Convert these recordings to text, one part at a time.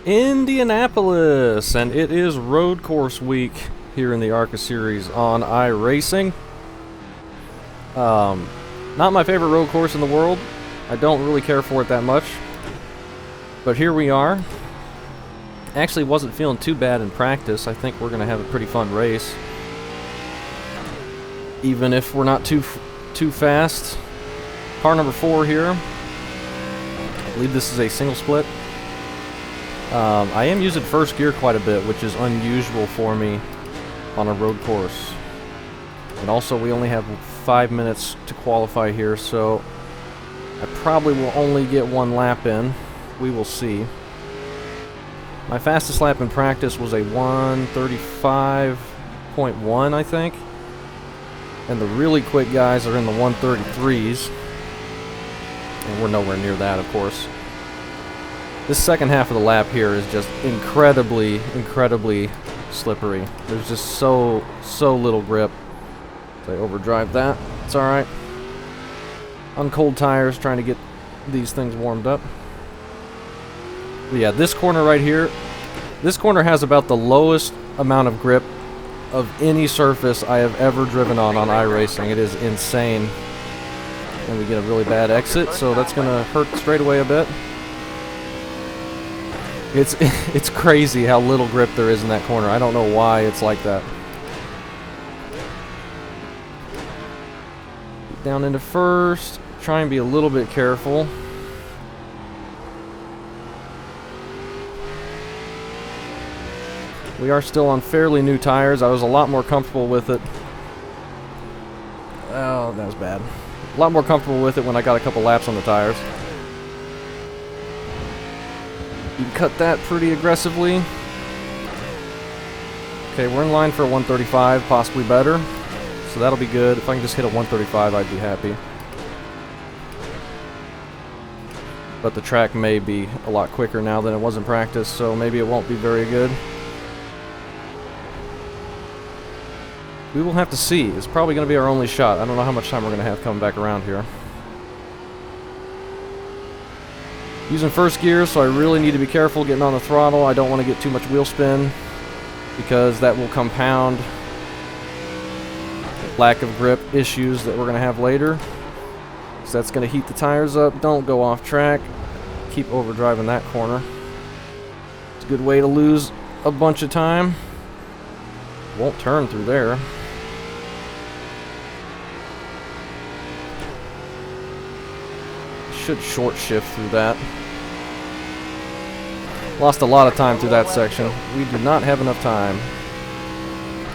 Indianapolis, and it is road course week here in the ARCA Series on iRacing. Not my favorite road course in the world. I don't really care for it that much. But here we are. Actually wasn't feeling too bad in practice. I think we're going to have a pretty fun race. Even if we're not too fast. Car number 4 here. I believe this is a single split. I am using first gear quite a bit, which is unusual for me on a road course. And also we only have 5 minutes to qualify here, so I probably will only get 1 lap in. We will see. My fastest lap in practice was a 1:35.1, I think. And the really quick guys are in the 1:33s. And we're nowhere near that, of course. This second half of the lap here is just incredibly slippery. There's just so little grip. So I overdrive that. It's alright. On cold tires, trying to get these things warmed up. But yeah, this corner right here, this corner has about the lowest amount of grip of any surface I have ever driven on iRacing. It is insane. And we get a really bad exit, so that's going to hurt straight away a bit. It's crazy how little grip there is in that corner. I don't know why it's like that. Down into first. Try and be a little bit careful. We are still on fairly new tires. I was a lot more comfortable with it. Oh, that was bad. A lot more comfortable with it when I got a couple laps on the tires. You can cut that pretty aggressively. Okay, we're in line for a 135, possibly better. So that'll be good. If I can just hit a 135, I'd be happy. But the track may be a lot quicker now than it was in practice, so maybe it won't be very good. We will have to see. It's probably going to be our only shot. I don't know how much time we're going to have coming back around here. Using first gear, so I really need to be careful getting on the throttle. I don't want to get too much wheel spin because that will compound lack of grip issues that we're going to have later. So that's going to heat the tires up. Don't go off track. Keep overdriving that corner. It's a good way to lose a bunch of time. Won't turn through there. Should short shift through that. Lost a lot of time through that section. We did not have enough time.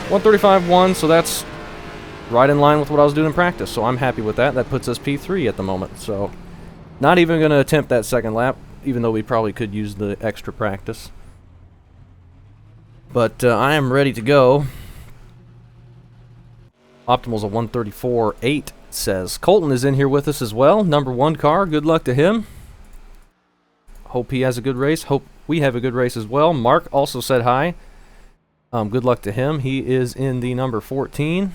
135.1, so that's right in line with what I was doing in practice, so I'm happy with that. That puts us P3 at the moment, so not even going to attempt that second lap, even though we probably could use the extra practice. But I am ready to go. Optimal's a 134.8, says. Colton is in here with us as well. Number 1 car. Good luck to him. Hope he has a good race. Hope we have a good race as well. Mark also said hi. Good luck to him. He is in the number 14.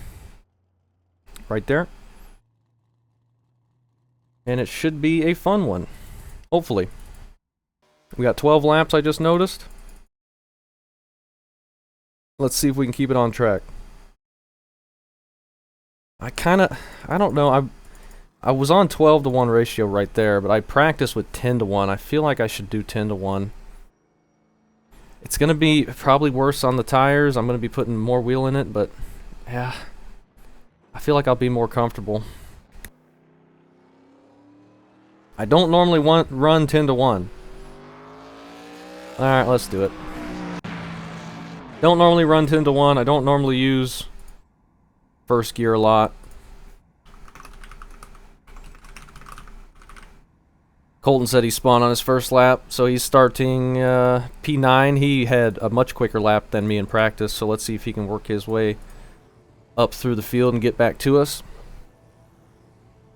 Right there. And it should be a fun one. Hopefully. We got 12 laps, I just noticed. Let's see if we can keep it on track. I don't know. I was on 12-to-1 ratio right there, but I practiced with 10-to-1. I feel like I should do 10-to-1. It's going to be probably worse on the tires. I'm going to be putting more wheel in it, but yeah. I feel like I'll be more comfortable. I don't normally run 10-to-1. Alright, let's do it. Don't normally run 10-to-1. I don't normally use first gear a lot. Colton said he spun on his first lap, so he's starting P9. He had a much quicker lap than me in practice, so let's see if he can work his way up through the field and get back to us.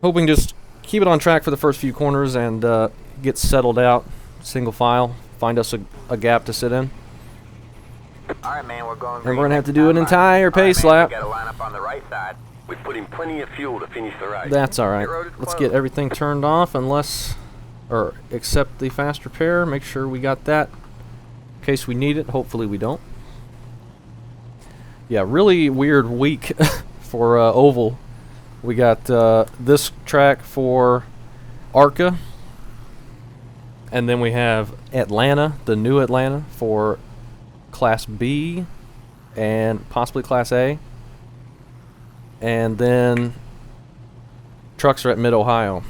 Hoping just keep it on track for the first few corners and get settled out, single file, find us a gap to sit in. Alright, man, we're going. And we're going to have to do an entire pace lap. We got to line up on the right side. We put in plenty of fuel to finish the race. That's alright. Let's get everything turned off unless, or accept the fast repair. Make sure we got that case we need it. Hopefully we don't. Yeah, really weird week for oval. We got this track for ARCA, and then we have Atlanta, the new Atlanta, for Class B and possibly Class A. And then trucks are at Mid-Ohio.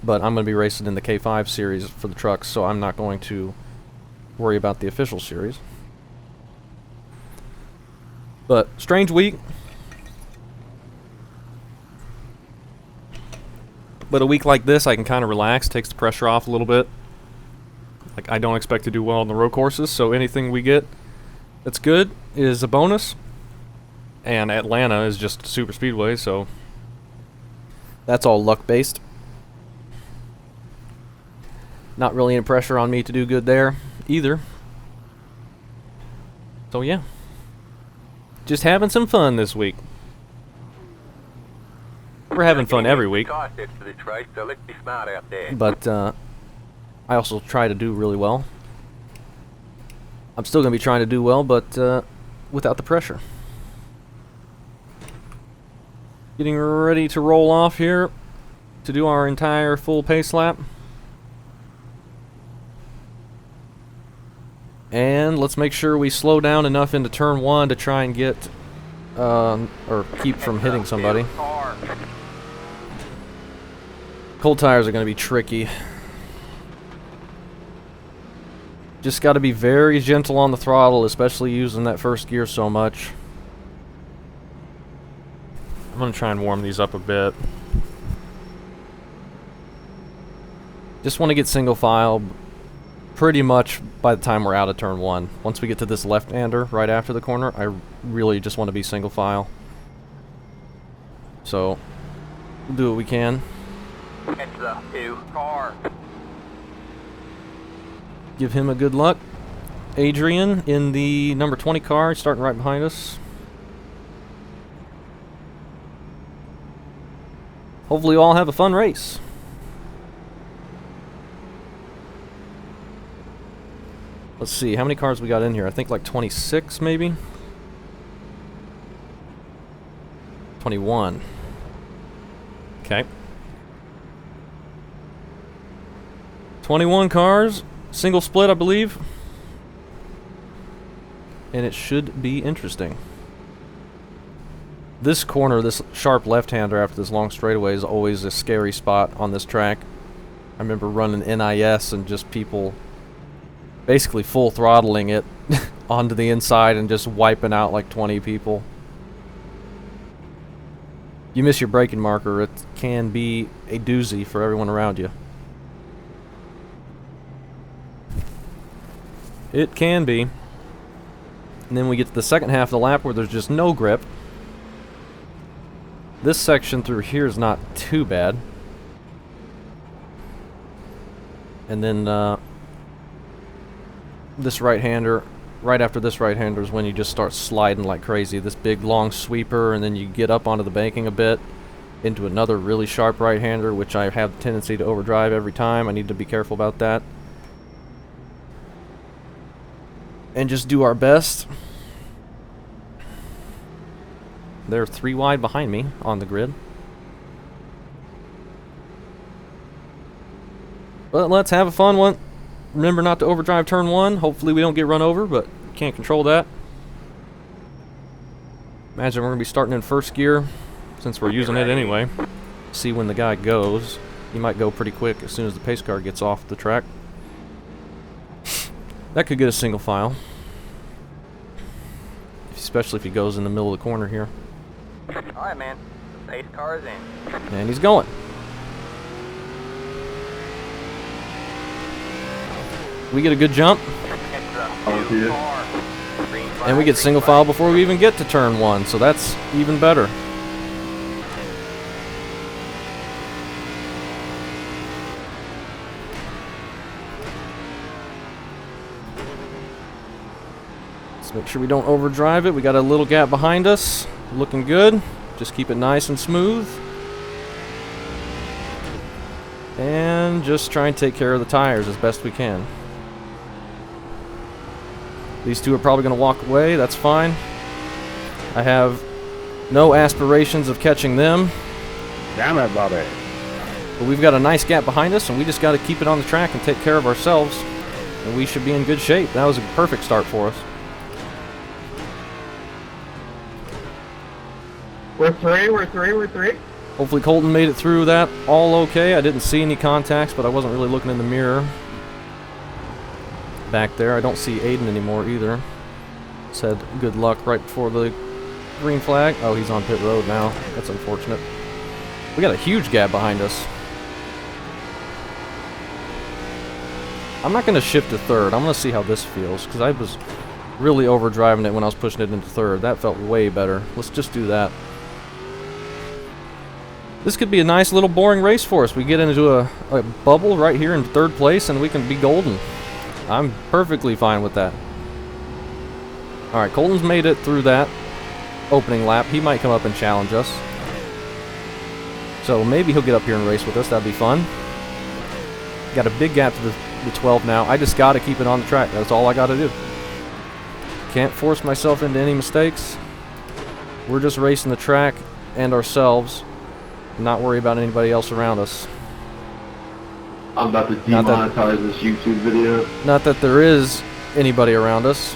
But I'm going to be racing in the K5 series for the trucks, so I'm not going to worry about the official series. But strange week. But a week like this, I can kind of relax, takes the pressure off a little bit. Like, I don't expect to do well on the road courses, so anything we get that's good is a bonus. And Atlanta is just super speedway, so that's all luck-based. Not really any pressure on me to do good there either. So yeah, just having some fun this week. We're having fun every week, but I also try to do really well. I'm still going to be trying to do well, but without the pressure. Getting ready to roll off here to do our entire full pace lap. And let's make sure we slow down enough into turn 1 to try and get, or keep from hitting somebody. Cold tires are going to be tricky. Just got to be very gentle on the throttle, especially using that first gear so much. I'm going to try and warm these up a bit. Just want to get single file pretty much by the time we're out of turn 1. Once we get to this left-hander right after the corner, I really just want to be single file. So, we'll do what we can. Give him a good luck. Adrian in the number 20 car, starting right behind us. Hopefully you all have a fun race. Let's see, how many cars we got in here? I think like 26 maybe? 21. Okay. 21 cars, single split I believe. And it should be interesting. This corner, this sharp left-hander after this long straightaway is always a scary spot on this track. I remember running NIS and just people basically full throttling it onto the inside and just wiping out like 20 people. You miss your braking marker, it can be a doozy for everyone around you. It can be. And then we get to the second half of the lap where there's just no grip. This section through here is not too bad. And then this right-hander, right after this right-hander is when you just start sliding like crazy. This big long sweeper, and then you get up onto the banking a bit into another really sharp right-hander, which I have a tendency to overdrive every time. I need to be careful about that. And just do our best. They're 3 wide behind me on the grid. But let's have a fun one. Remember not to overdrive turn 1. Hopefully we don't get run over, but can't control that. Imagine we're going to be starting in first gear since we're using it anyway. See when the guy goes. He might go pretty quick as soon as the pace car gets off the track. That could get a single file. Especially if he goes in the middle of the corner here. Alright, man. The pace car is in. And he's going. We get a good jump. And we get single file before we even get to turn 1, so that's even better. Let's make sure we don't overdrive it. We got a little gap behind us. Looking good. Just keep it nice and smooth. And just try and take care of the tires as best we can. These two are probably going to walk away. That's fine. I have no aspirations of catching them. Damn it, Bobby. But we've got a nice gap behind us, and we just got to keep it on the track and take care of ourselves. And we should be in good shape. That was a perfect start for us. We're three. Hopefully Colton made it through that all okay. I didn't see any contacts, but I wasn't really looking in the mirror. Back there, I don't see Aiden anymore either. Said good luck right before the green flag. Oh, he's on pit road now. That's unfortunate. We got a huge gap behind us. I'm not going to shift to third. I'm going to see how this feels, because I was really overdriving it when I was pushing it into third. That felt way better. Let's just do that. This could be a nice little boring race for us. We get into a bubble right here in third place, and we can be golden. I'm perfectly fine with that. Alright, Colton's made it through that opening lap. He might come up and challenge us. So maybe he'll get up here and race with us. That'd be fun. Got a big gap to the 12 now. I just got to keep it on the track. That's all I got to do. Can't force myself into any mistakes. We're just racing the track and ourselves. Not worry about anybody else around us. I'm about to demonetize this YouTube video. Not that there is anybody around us.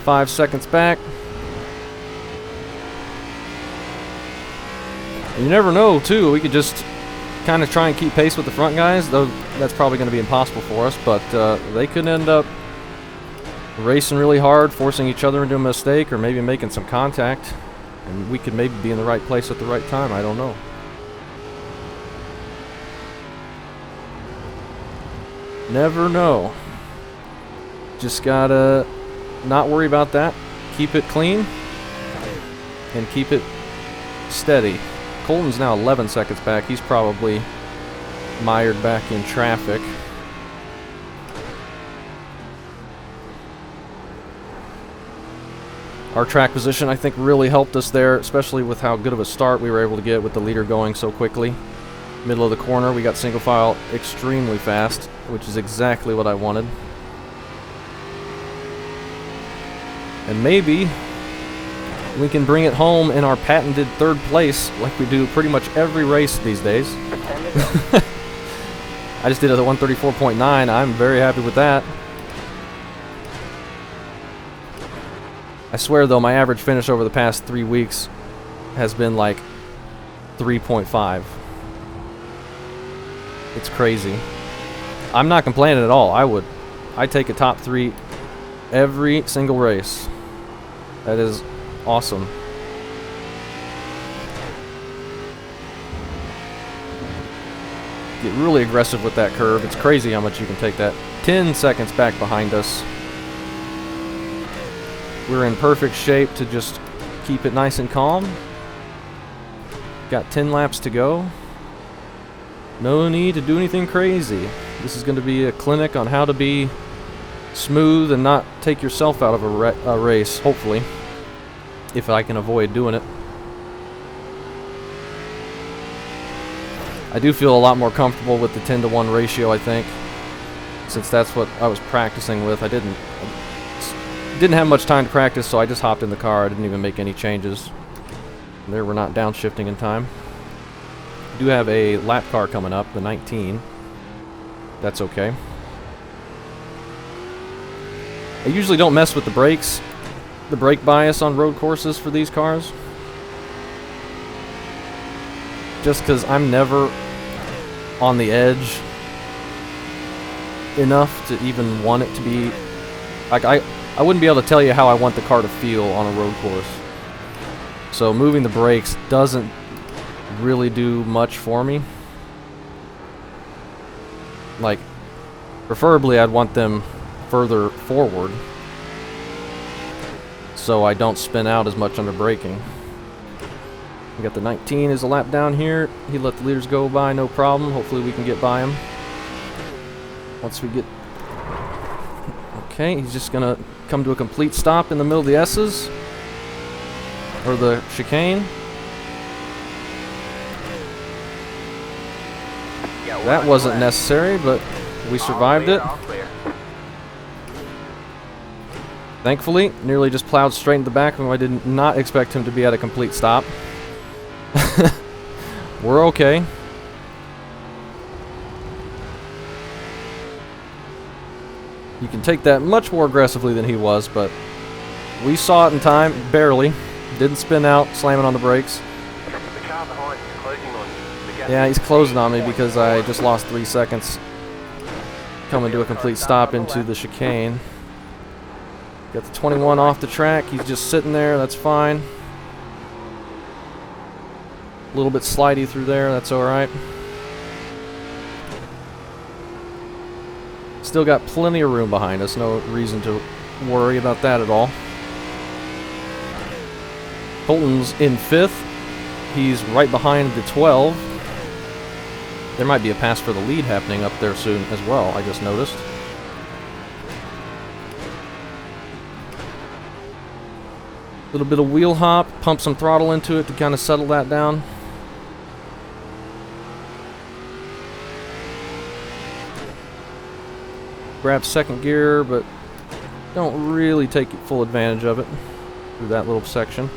Five seconds back. You never know, too. We could just kind of try and keep pace with the front guys, though that's probably going to be impossible for us, but they could end up racing really hard, forcing each other into a mistake, or maybe making some contact, and we could maybe be in the right place at the right time. I don't know. Never know. Just gotta not worry about that. Keep it clean and keep it steady. Colton's now 11 seconds back. He's probably mired back in traffic. Our track position, I think, really helped us there, especially with how good of a start we were able to get with the leader going so quickly. Middle of the corner, we got single file extremely fast, which is exactly what I wanted. And maybe we can bring it home in our patented third place like we do pretty much every race these days. I just did it at 134.9. I'm very happy with that. I swear, though, my average finish over the past 3 weeks has been like 3.5. It's crazy. I'm not complaining at all. I'd take a top 3 every single race. That is awesome. Get really aggressive with that curve. It's crazy how much you can take that. 10 seconds back behind us. We're in perfect shape to just keep it nice and calm. Got 10 laps to go. No need to do anything crazy. This is going to be a clinic on how to be smooth and not take yourself out of a race, hopefully. If I can avoid doing it. I do feel a lot more comfortable with the 10-to-1 ratio, I think. Since that's what I was practicing with. I didn't have much time to practice, so I just hopped in the car. I didn't even make any changes. There, we're not downshifting in time. We do have a lap car coming up, the 19. That's okay. I usually don't mess with the brakes, the brake bias on road courses for these cars. Just because I'm never on the edge enough to even want it to be... Like, I wouldn't be able to tell you how I want the car to feel on a road course. So moving the brakes doesn't really do much for me. Like, preferably I'd want them further forward so I don't spin out as much under braking. We got the 19 as a lap down here. He let the leaders go by, no problem. Hopefully we can get by him. Once we get... Okay, he's just gonna come to a complete stop in the middle of the S's. Or the chicane. That wasn't necessary, but we survived it. All clear. Thankfully, nearly just plowed straight into the back of him. I did not expect him to be at a complete stop. We're okay. You can take that much more aggressively than he was, but we saw it in time, barely. Didn't spin out, slamming on the brakes. The car behind is closing on you. The gas Yeah, he's closing on me because I just lost 3 seconds coming to a complete stop into the chicane. Got the 21 off the track. He's just sitting there. That's fine. A little bit slidey through there. That's all right. Still got plenty of room behind us. No reason to worry about that at all. Colton's in 5th. He's right behind the 12. There might be a pass for the lead happening up there soon as well, I just noticed. Little bit of wheel hop, pump some throttle into it to kind of settle that down. Grab second gear, but don't really take full advantage of it through that little section.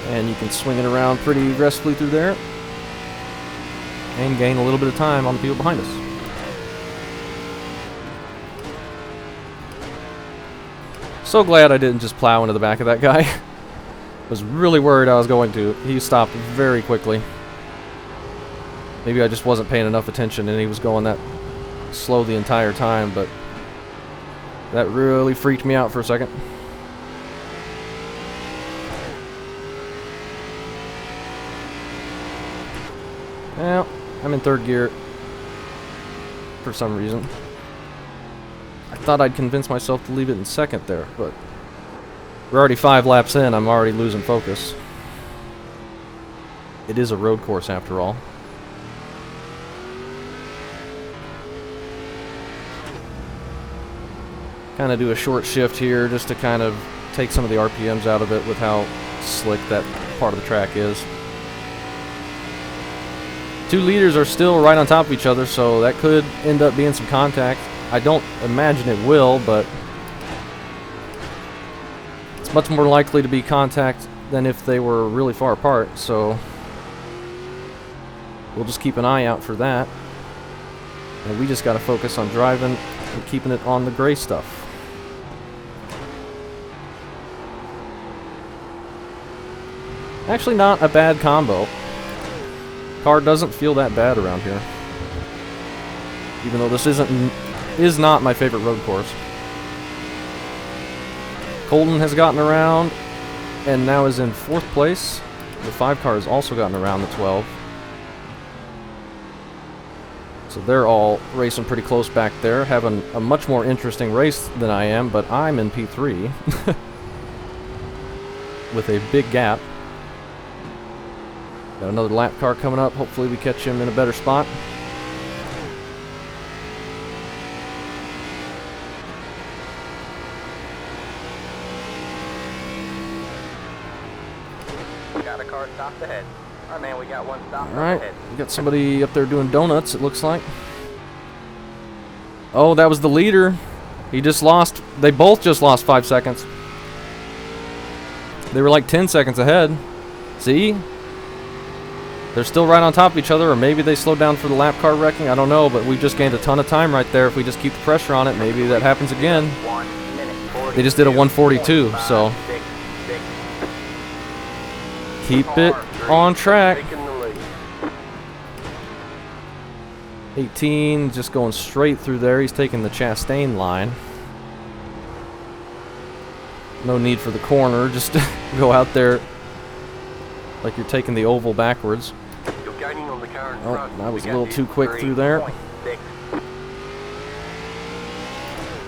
And you can swing it around pretty aggressively through there and gain a little bit of time on the people behind us. So glad I didn't just plow into the back of that guy. Was really worried I was going to. He stopped very quickly. Maybe I just wasn't paying enough attention and he was going that slow the entire time, but that really freaked me out for a second. Well, I'm in 3rd gear for some reason. I thought I'd convince myself to leave it in 2nd there, but we're already 5 laps in. I'm already losing focus. It is a road course after all. Kind of do a short shift here just to kind of take some of the RPMs out of it with how slick that part of the track is. 2 leaders are still right on top of each other, so that could end up being some contact. I don't imagine it will, but it's much more likely to be contact than if they were really far apart, so we'll just keep an eye out for that. And we just got to focus on driving and keeping it on the gray stuff. Actually, not a bad combo. Car doesn't feel that bad around here, even though this is not my favorite road course. Colton has gotten around and now is in 4th place. The 5 car has also gotten around the 12. So they're all racing pretty close back there, having a much more interesting race than I am, but I'm in P3 with a big gap. Got another lap car coming up. Hopefully we catch him in a better spot. Got a car stopped ahead. Alright, man, we got one stop Alright, ahead. we got somebody up there doing donuts, it looks like. Oh, that was the leader. He just lost. They both just lost 5 seconds. They were like 10 seconds ahead. See? They're still right on top of each other, or maybe they slowed down for the lap car wrecking. I don't know, but we just gained a ton of time right there. If we just keep the pressure on it, maybe that happens again. 1 minute 40. They just did a 142, so keep it on track. taking the lead. 18 just going straight through there. He's taking the Chastain line. No need for the corner. Just go out there like you're taking the oval backwards. You're gaining on the car in Oh, front. that was We a got little you. too quick through there. 3.6.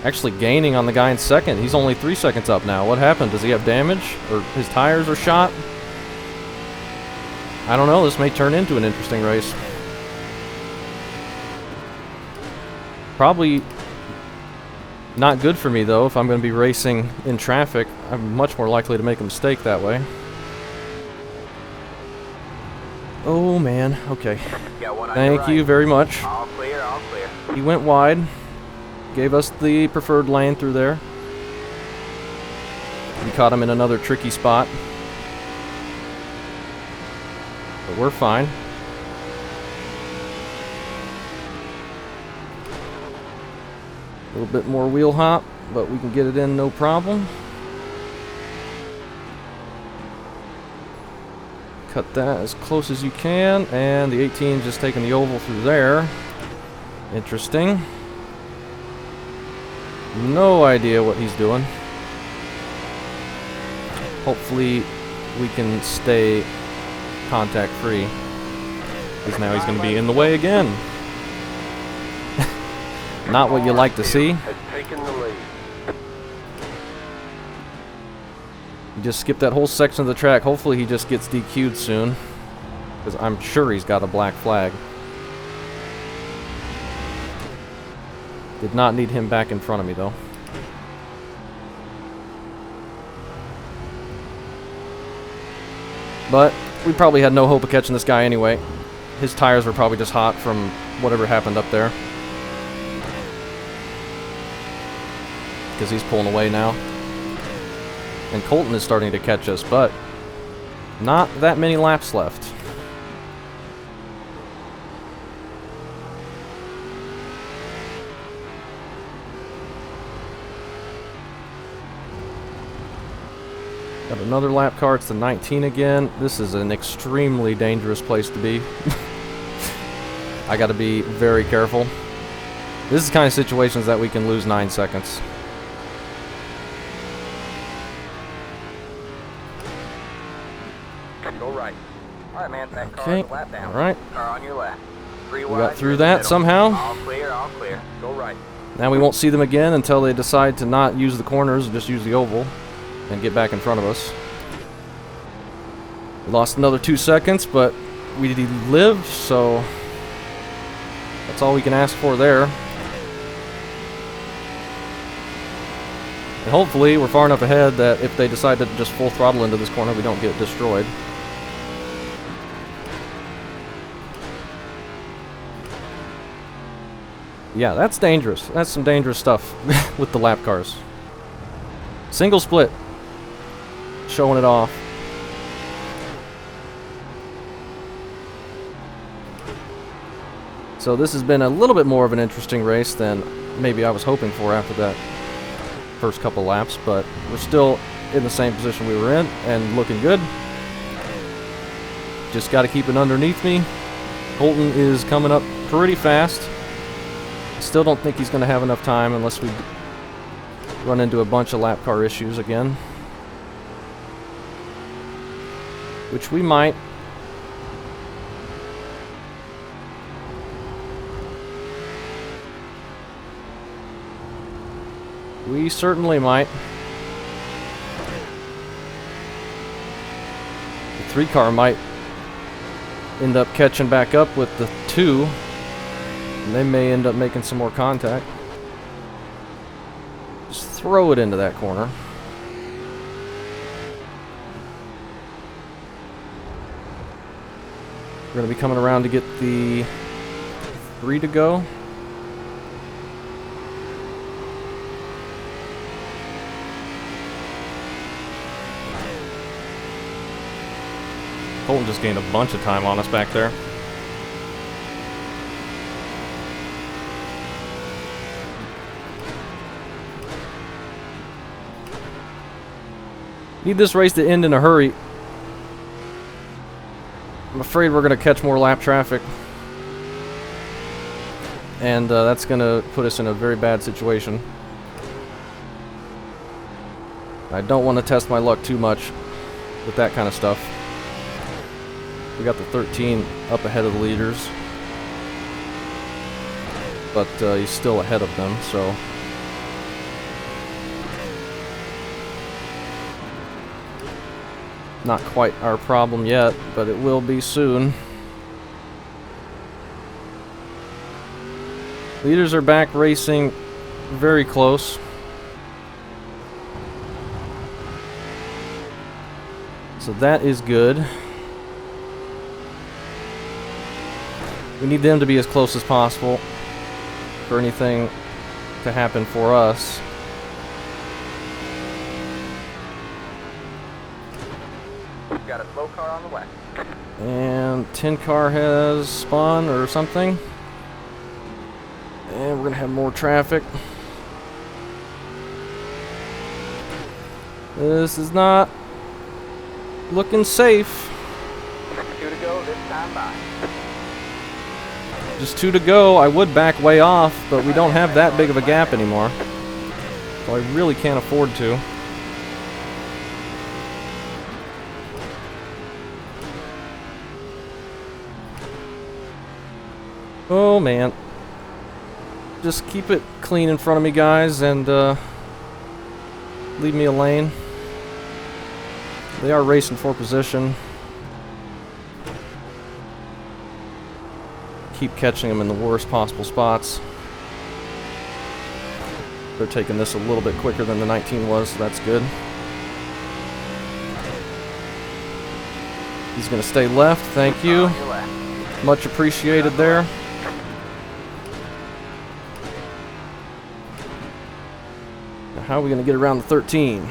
Actually gaining on the guy in 2nd. He's only 3 seconds up now. What happened? Does he have damage? Or his tires are shot? I don't know. This may turn into an interesting race. Probably not good for me, though, if I'm going to be racing in traffic. I'm much more likely to make a mistake that way. Oh man, okay. Got one on your Thank right. you very much. All clear, all clear. He went wide, gave us the preferred lane through there. We caught him in another tricky spot. But we're fine. A little bit more wheel hop, but we can get it in no problem. Cut that as close as you can, and the 18 just taking the oval through there. Interesting. No idea what he's doing. Hopefully we can stay contact free, because now he's going to be in the way again. Not what you like to see. Has taken the lead. He just skipped that whole section of the track. Hopefully he just gets DQ'd soon, because I'm sure he's got a black flag. Did not need him back in front of me though. But we probably had no hope of catching this guy anyway. His tires were probably just hot from whatever happened up there, because he's pulling away now. And Colton is starting to catch us, but not that many laps left. Got another lap car. It's the 19 again. This is an extremely dangerous place to be. I got to be very careful. This is the kind of situations that we can lose 9 seconds. Go right. All right, man. That Okay. car's a lap down. All right. Car on your left. Three We wide, got you're through in the that middle. somehow. All clear, all clear. Go right. Now we won't see them again until they decide to not use the corners and just use the oval and get back in front of us. We lost another 2 seconds, but we lived, so that's all we can ask for there. And hopefully we're far enough ahead that if they decide to just full throttle into this corner, we don't get destroyed. Yeah, that's dangerous. That's some dangerous stuff with the lap cars. Single split. Showing it off. So this has been a little bit more of an interesting race than maybe I was hoping for after that first couple laps, but we're still in the same position we were in and looking good. Just got to keep it underneath me. Colton is coming up pretty fast. Still don't think he's going to have enough time unless we run into a bunch of lap car issues again. Which we might. We certainly might. The 3 car might end up catching back up with the 2. And they may end up making some more contact. Just throw it into that corner. We're going to be coming around to get the 3 to go. Colton just gained a bunch of time on us back there. Need this race to end in a hurry. I'm afraid we're going to catch more lap traffic. And that's going to put us in a very bad situation. I don't want to test my luck too much with that kind of stuff. We got the 13 up ahead of the leaders. But he's still ahead of them, so... Not quite our problem yet, but it will be soon. Leaders are back racing very close. So that is good. We need them to be as close as possible for anything to happen for us. We've got a slow car on the west. And 10 car has spun or something. And we're gonna have more traffic. This is not looking safe. 2 to go this time by. Just 2 to go. I would back way off, but we don't have that big of a gap anymore. So I really can't afford to. Oh man. Just keep it clean in front of me, guys, and leave me a lane. They are racing for position. Keep catching them in the worst possible spots. They're taking this a little bit quicker than the 19 was, so that's good. He's going to stay left, thank you. On your left. Much appreciated there. Now how are we going to get around the 13?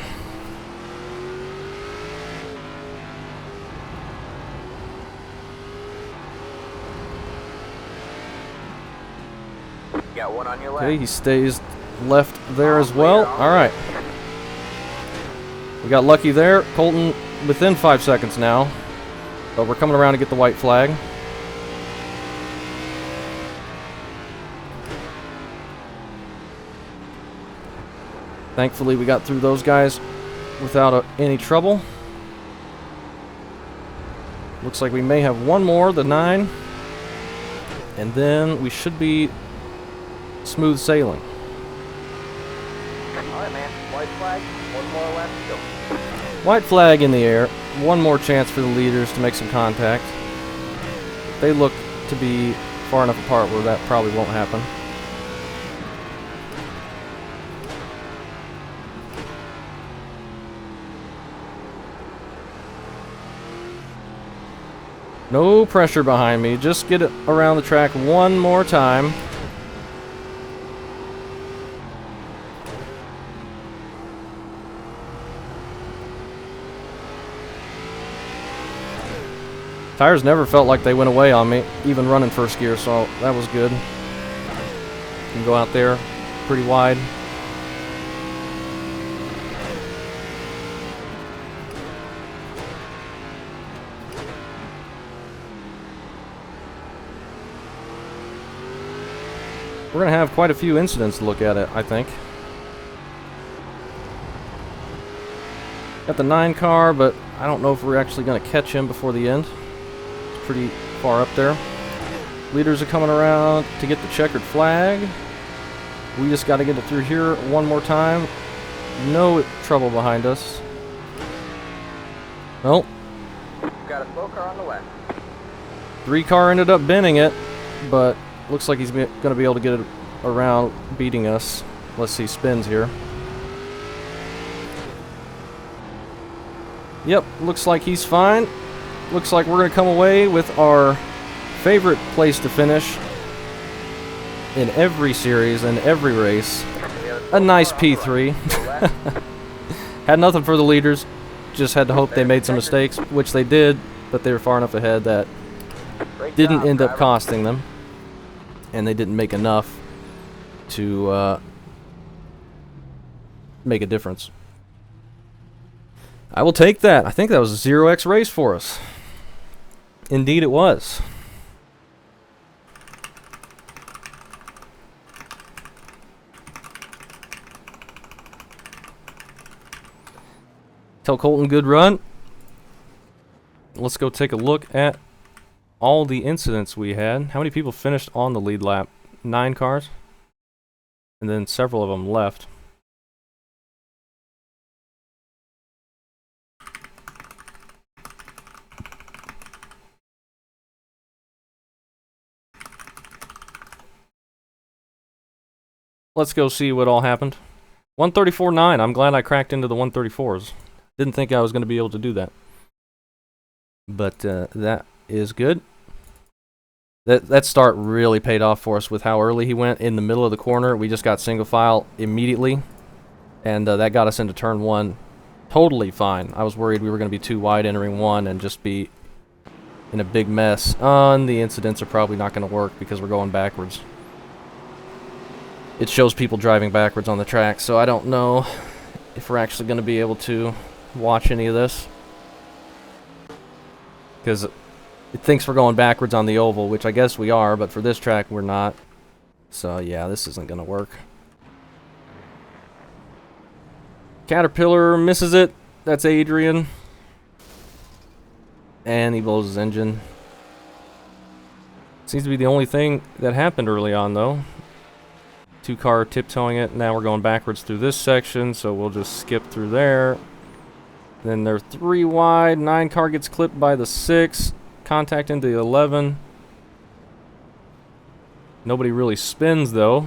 Got one on your left. Okay, he stays left there as well. Alright. We got lucky there. Colton within 5 seconds now. But we're coming around to get the white flag. Thankfully, we got through those guys without any trouble. Looks like we may have one more, the 9. And then we should be smooth sailing. Alright, man. White flag. One more left. Go. White flag in the air. One more chance for the leaders to make some contact. They look to be far enough apart where that probably won't happen. No pressure behind me. Just get it around the track one more time. Tires never felt like they went away on me, even running first gear, so that was good. Can go out there pretty wide. We're going to have quite a few incidents to look at it, I think. Got the 9 car, but I don't know if we're actually going to catch him before the end. It's pretty far up there. Leaders are coming around to get the checkered flag. We just got to get it through here one more time. No trouble behind us. Well, Got a slow car on the left. 3 car ended up bending it, but looks like he's going to be able to get it around beating us. Let's see, spins here. Yep, looks like he's fine. Looks like we're going to come away with our favorite place to finish in every series and every race. A nice P3. Had nothing for the leaders. Just had to hope they made some mistakes, which they did, but they were far enough ahead that didn't end up costing them. And they didn't make enough to make a difference. I will take that. I think that was a 0x race for us. Indeed it was. Tell Colton good run. Let's go take a look at all the incidents we had. How many people finished on the lead lap? 9 cars. And then several of them left. Let's go see what all happened. 134.9. I'm glad I cracked into the 134s. Didn't think I was going to be able to do that. But that is good. That start really paid off for us with how early he went in the middle of the corner. We just got single file immediately, and that got us into turn 1 totally fine. I was worried we were going to be too wide entering 1 and just be in a big mess. And the incidents are probably not going to work because we're going backwards. It shows people driving backwards on the track, so I don't know if we're actually going to be able to watch any of this. Because it thinks we're going backwards on the oval, which I guess we are, but for this track we're not. So yeah, this isn't going to work. Caterpillar misses it. That's Adrian. And he blows his engine. Seems to be the only thing that happened early on, though. 2-car tiptoeing it. Now we're going backwards through this section, so we'll just skip through there. Then they're 3 wide. 9-car gets clipped by the 6. Contact into the 11. Nobody really spins, though.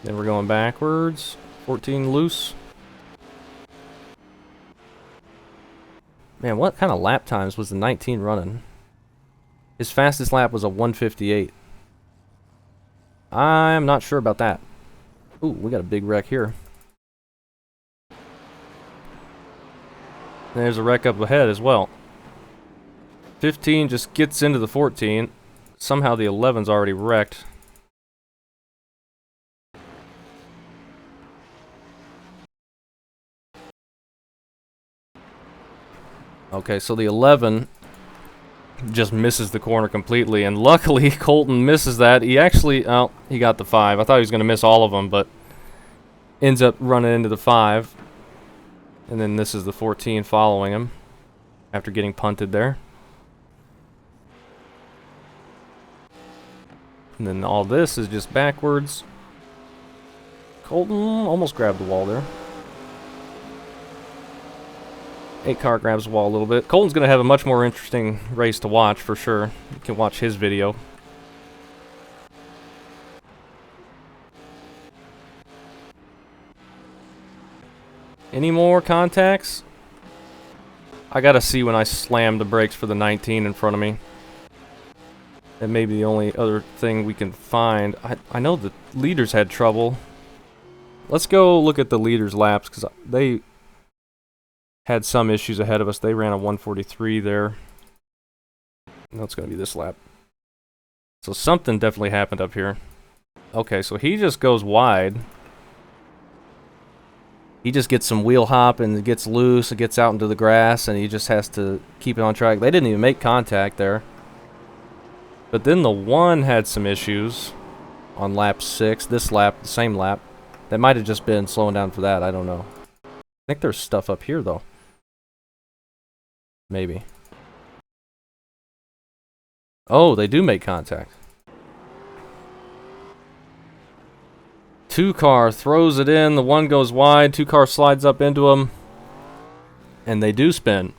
Then we're going backwards. 14 loose. Man, what kind of lap times was the 19 running? His fastest lap was a 1:58. I'm not sure about that. Ooh, we got a big wreck here. There's a wreck up ahead as well. 15 just gets into the 14. Somehow the 11's already wrecked. Okay, so the 11 just misses the corner completely, and luckily Colton misses that. He actually, oh, he got the 5. I thought he was going to miss all of them, but ends up running into the 5. And then this is the 14 following him after getting punted there. And then all this is just backwards. Colton almost grabbed the wall there. 8-car grabs the wall a little bit. Colton's going to have a much more interesting race to watch for sure. You can watch his video. Any more contacts? I gotta see when I slam the brakes for the 19 in front of me. That may be the only other thing we can find. I know the leaders had trouble. Let's go look at the leaders' laps, because they had some issues ahead of us. They ran a 1:43 there. That's going to be this lap. So something definitely happened up here. Okay, so he just goes wide. He just gets some wheel hop and it gets loose. It gets out into the grass, and he just has to keep it on track. They didn't even make contact there. But then the 1 had some issues on lap 6. This lap, the same lap. That might have just been slowing down for that. I don't know. I think there's stuff up here, though. Maybe. Oh, they do make contact. 2-car throws it in. The 1 goes wide. 2-car slides up into him. And they do spin.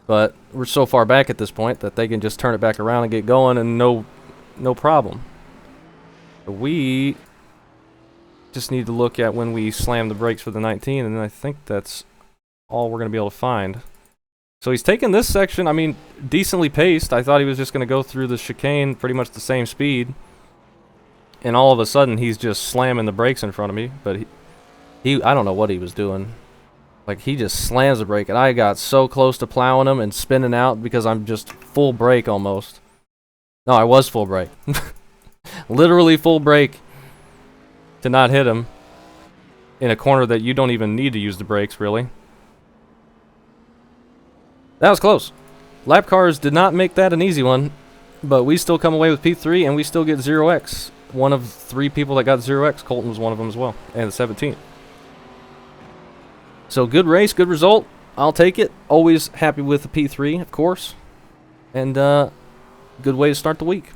But we're so far back at this point that they can just turn it back around and get going, and no problem. But we just need to look at when we slam the brakes for the 19, and I think that's all we're going to be able to find. So he's taking this section, I mean, decently paced. I thought he was just going to go through the chicane pretty much the same speed. And all of a sudden, he's just slamming the brakes in front of me. But he I don't know what he was doing. Like, he just slams the brake, and I got so close to plowing him and spinning out because I'm just full brake almost. No, I was full brake. Literally full brake to not hit him in a corner that you don't even need to use the brakes, really. That was close. Lap cars did not make that an easy one, but we still come away with P3, and we still get 0x. One of 3 people that got 0x. Colton was one of them as well, and the 17th. So good race, good result. I'll take it. Always happy with the P3, of course. And good way to start the week.